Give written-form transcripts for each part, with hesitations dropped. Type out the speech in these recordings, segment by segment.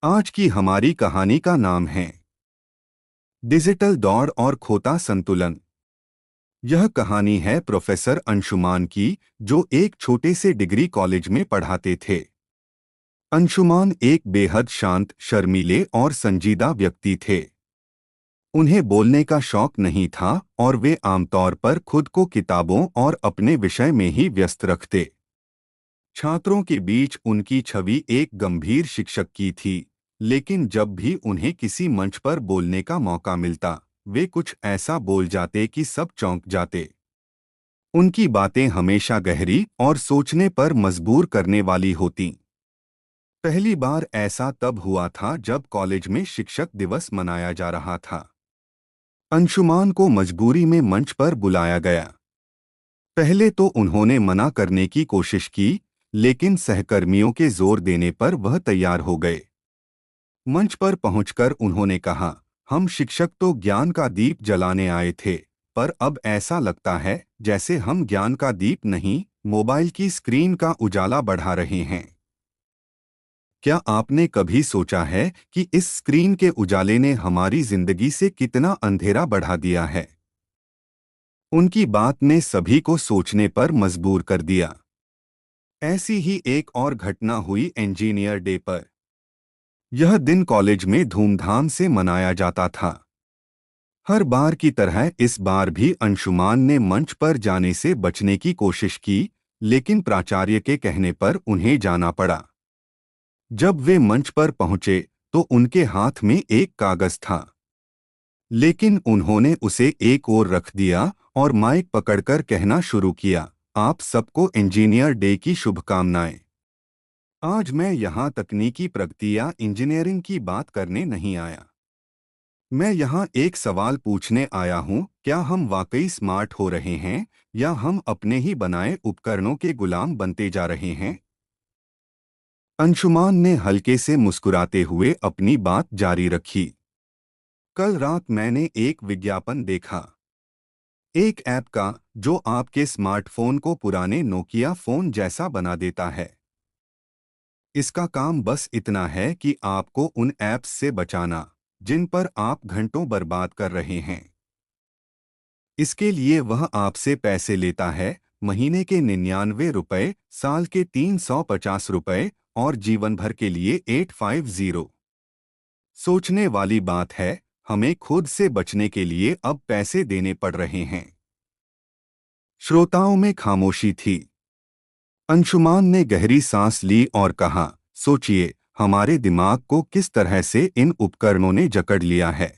आज की हमारी कहानी का नाम है डिजिटल दौड़ और खोता संतुलन। यह कहानी है प्रोफेसर अंशुमान की, जो एक छोटे से डिग्री कॉलेज में पढ़ाते थे। अंशुमान एक बेहद शांत, शर्मीले और संजीदा व्यक्ति थे। उन्हें बोलने का शौक नहीं था और वे आमतौर पर खुद को किताबों और अपने विषय में ही व्यस्त रखते। छात्रों के बीच उनकी छवि एक गंभीर शिक्षक की थी, लेकिन जब भी उन्हें किसी मंच पर बोलने का मौका मिलता, वे कुछ ऐसा बोल जाते कि सब चौंक जाते। उनकी बातें हमेशा गहरी और सोचने पर मजबूर करने वाली होतीं। पहली बार ऐसा तब हुआ था जब कॉलेज में शिक्षक दिवस मनाया जा रहा था। अंशुमान को मजबूरी में मंच पर बुलाया गया। पहले तो उन्होंने मना करने की कोशिश की, लेकिन सहकर्मियों के जोर देने पर वह तैयार हो गए। मंच पर पहुंचकर उन्होंने कहा, हम शिक्षक तो ज्ञान का दीप जलाने आए थे, पर अब ऐसा लगता है जैसे हम ज्ञान का दीप नहीं, मोबाइल की स्क्रीन का उजाला बढ़ा रहे हैं। क्या आपने कभी सोचा है कि इस स्क्रीन के उजाले ने हमारी जिंदगी से कितना अंधेरा बढ़ा दिया है? उनकी बात ने सभी को सोचने पर मजबूर कर दिया। ऐसी ही एक और घटना हुई इंजीनियर डे पर। यह दिन कॉलेज में धूमधाम से मनाया जाता था। हर बार की तरह इस बार भी अंशुमान ने मंच पर जाने से बचने की कोशिश की, लेकिन प्राचार्य के कहने पर उन्हें जाना पड़ा। जब वे मंच पर पहुंचे तो उनके हाथ में एक कागज था, लेकिन उन्होंने उसे एक ओर रख दिया और माइक पकड़कर कहना शुरू किया, आप सबको इंजीनियर डे की शुभकामनाएं। आज मैं यहाँ तकनीकी प्रगति या इंजीनियरिंग की बात करने नहीं आया। मैं यहाँ एक सवाल पूछने आया हूँ, क्या हम वाकई स्मार्ट हो रहे हैं या हम अपने ही बनाए उपकरणों के गुलाम बनते जा रहे हैं? अंशुमान ने हल्के से मुस्कुराते हुए अपनी बात जारी रखी। कल रात मैंने एक विज्ञापन देखा, एक ऐप का जो आपके स्मार्टफोन को पुराने नोकिया फोन जैसा बना देता है। इसका काम बस इतना है कि आपको उन ऐप्स से बचाना जिन पर आप घंटों बर्बाद कर रहे हैं। इसके लिए वह आपसे पैसे लेता है, महीने के 99 रुपए, साल के 350 रुपए और जीवन भर के लिए 850। सोचने वाली बात है, हमें खुद से बचने के लिए अब पैसे देने पड़ रहे हैं। श्रोताओं में खामोशी थी। अंशुमान ने गहरी सांस ली और कहा, सोचिए, हमारे दिमाग को किस तरह से इन उपकरणों ने जकड़ लिया है।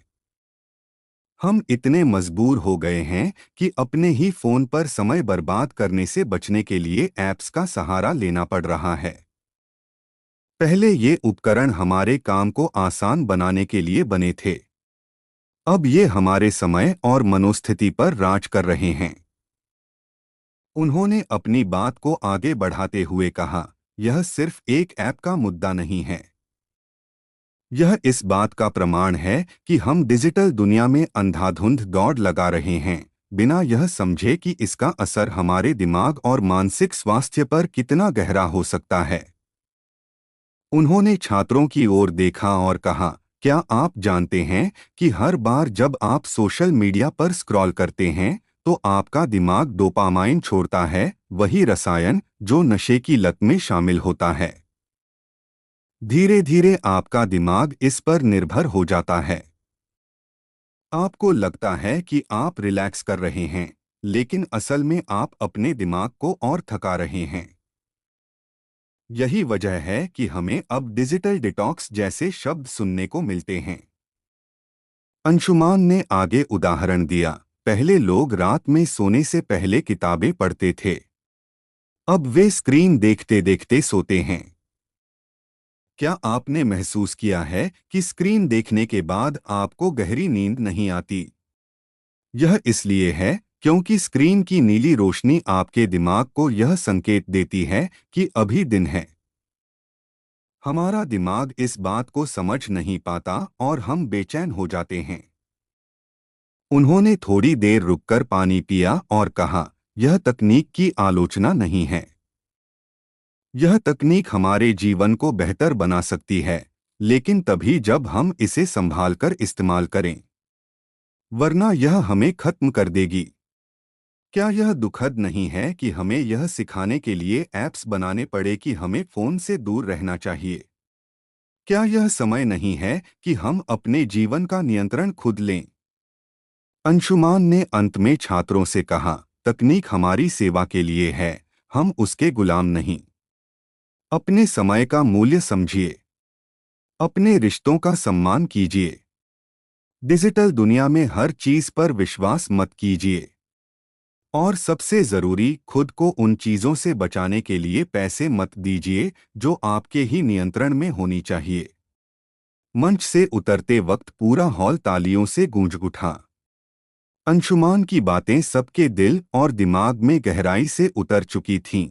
हम इतने मजबूर हो गए हैं कि अपने ही फोन पर समय बर्बाद करने से बचने के लिए ऐप्स का सहारा लेना पड़ रहा है। पहले ये उपकरण हमारे काम को आसान बनाने के लिए बने थे। अब ये हमारे समय और मनोस्थिति पर राज कर रहे हैं। उन्होंने अपनी बात को आगे बढ़ाते हुए कहा, यह सिर्फ एक ऐप का मुद्दा नहीं है। यह इस बात का प्रमाण है कि हम डिजिटल दुनिया में अंधाधुंध दौड़ लगा रहे हैं, बिना यह समझे कि इसका असर हमारे दिमाग और मानसिक स्वास्थ्य पर कितना गहरा हो सकता है। उन्होंने छात्रों की ओर देखा और कहा, क्या आप जानते हैं कि हर बार जब आप सोशल मीडिया पर स्क्रॉल करते हैं तो आपका दिमाग डोपामाइन छोड़ता है, वही रसायन जो नशे की लत में शामिल होता है। धीरे धीरे आपका दिमाग इस पर निर्भर हो जाता है। आपको लगता है कि आप रिलैक्स कर रहे हैं, लेकिन असल में आप अपने दिमाग को और थका रहे हैं। यही वजह है कि हमें अब डिजिटल डिटॉक्स जैसे शब्द सुनने को मिलते हैं। अंशुमान ने आगे उदाहरण दिया, पहले लोग रात में सोने से पहले किताबें पढ़ते थे, अब वे स्क्रीन देखते देखते सोते हैं। क्या आपने महसूस किया है कि स्क्रीन देखने के बाद आपको गहरी नींद नहीं आती? यह इसलिए है क्योंकि स्क्रीन की नीली रोशनी आपके दिमाग को यह संकेत देती है कि अभी दिन है। हमारा दिमाग इस बात को समझ नहीं पाता और हम बेचैन हो जाते हैं। उन्होंने थोड़ी देर रुककर पानी पिया और कहा, यह तकनीक की आलोचना नहीं है। यह तकनीक हमारे जीवन को बेहतर बना सकती है, लेकिन हमें इसे समझने की जरूरत है। लेकिन तभी जब हम इसे संभालकर इस्तेमाल करें, वरना यह हमें खत्म कर देगी। क्या यह दुखद नहीं है कि हमें यह सिखाने के लिए ऐप्स बनाने पड़े कि हमें फोन से दूर रहना चाहिए? क्या यह समय नहीं है कि हम अपने जीवन का नियंत्रण खुद लें? अंशुमान ने अंत में छात्रों से कहा, तकनीक हमारी सेवा के लिए है, हम उसके गुलाम नहीं। अपने समय का मूल्य समझिए, अपने रिश्तों का सम्मान कीजिए। डिजिटल दुनिया में हर चीज पर विश्वास मत कीजिए। और सबसे जरूरी, खुद को उन चीजों से बचाने के लिए पैसे मत दीजिए जो आपके ही नियंत्रण में होनी चाहिए। मंच से उतरते वक्त पूरा हॉल तालियों से गूंज उठा। अंशुमान की बातें सबके दिल और दिमाग में गहराई से उतर चुकी थीं।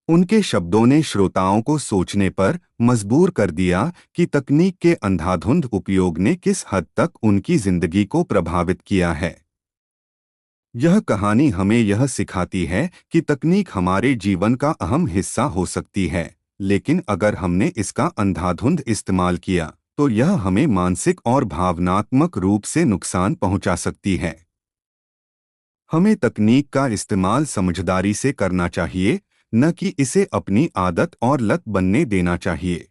उनके शब्दों ने श्रोताओं को सोचने पर मजबूर कर दिया कि तकनीक के अंधाधुंध उपयोग ने किस हद तक उनकी जिंदगी को प्रभावित किया है। यह कहानी हमें यह सिखाती है कि तकनीक हमारे जीवन का अहम हिस्सा हो सकती है, लेकिन अगर हमने इसका अंधाधुंध इस्तेमाल किया तो यह हमें मानसिक और भावनात्मक रूप से नुकसान पहुंचा सकती है। हमें तकनीक का इस्तेमाल समझदारी से करना चाहिए, न कि इसे अपनी आदत और लत बनने देना चाहिए।